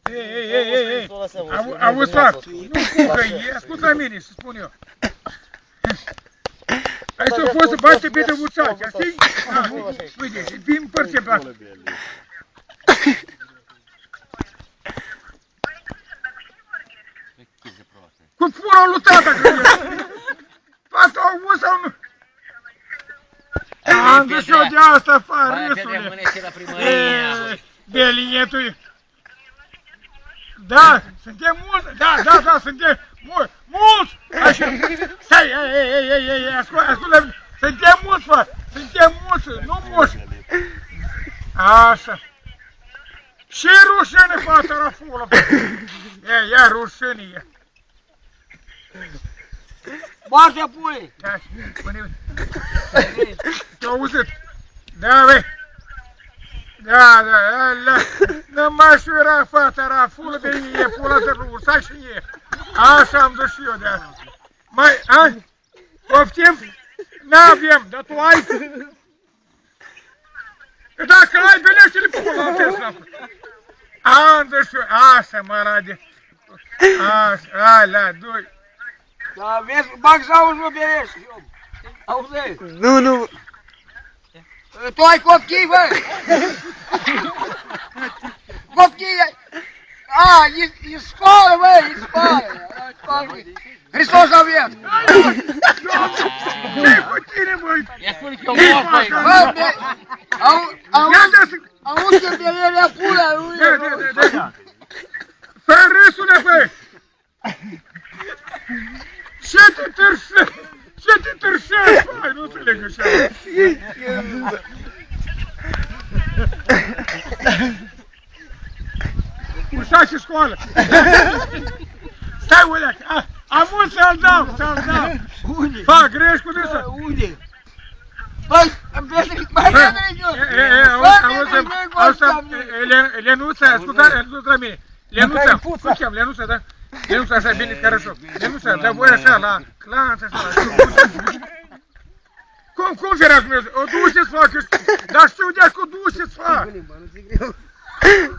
Ei, auzi, frate, nu cucă, ascultă la mine, să spun eu. Aici a fost să bați pe de uțaci, știi? Uite, vin părțe pe asta. Cu fura lui tata, cred eu. Fata, auzi sau nu? Am dus eu de asta afară, râsule. Belinetul. Da, suntem mulți, da, suntem mulți. Așa, stai, ascultă, suntem mulți, frate, suntem mulți, nu mulți. Așa. Și rușine, fata, rafulă. Ia rușine. Moartea pui! Da, spune-mi. Te-au auzit? Da, băi. Da, nu m-aș ura fata, rafulă de e, pula de ursa și e. Așa am dus și eu de asta. Mai, poftim? N-avem, dar tu ai? Dacă ai, belește-le pula în Tesla. Am dus și eu, așa mă rade. Așa, alea, doi. Da, vezi, bag să auzi, mă, berești. Auzi? Nu. Tu ai copchii, bă? Copchii, e spală, bă, e spală. Hristos a viat. Ce-i cu tine, băi? Ia spune că eu mor, băi. Auzi că bererea pula, Da. Fă râsule, băi. Ce te târșești? Ce te târșești? Hai, nu înțeleg așa. Ursa și școală. Stai, uleac, am mult să-l dau. Unde? Fac, grești cu dânsă. Unde? Băi, vezi, mai bine jos. Auzi, Lenuța, ascultă la mine. Lenuța, cum cheam, Lenuța, da? Lenuța, așa, bine, хорошо. Lenuța, dar voi așa, la clanț, așa, Cum ferați Dumnezeu? O duceți fac, dar știu de-ați cu duceți fac.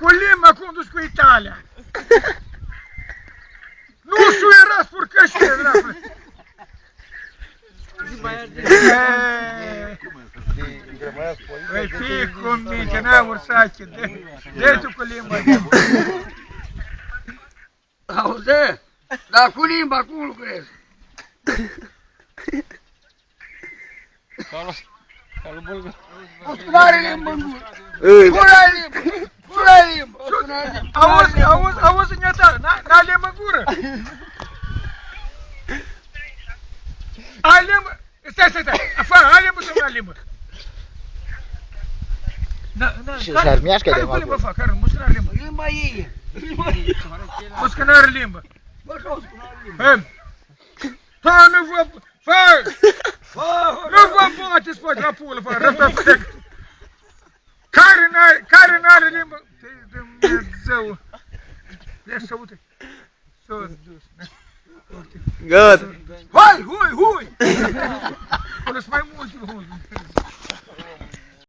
Cu limba, cum duci cu Italia. Nu știu, era spurcășie, dragule. Păi fii cu minte, n-am ursache, dă tu cu limba. Auzi? Dar cu limba, cum lucrezi? O să n-are limbă în gură. Fură-i limbă. Auzi, neata, n-ai limba în gură. Ai limbă, stai, afară, ai limbă sau nu ai limbă? Și s-ar miașcă de Care limbă fac? Care? Muscă n-are limbă. Limba ei. Muscă n-are limbă. Bă, știu că n-are limbă. Fă, nu vă... Fă! Nu vă bateți, fă, la pulă, fă, răpătec. Care n-are limbă? Dumnezeu. Ia să uite. S-o dus. Gata. Hai, hui! Până-s mai mulți,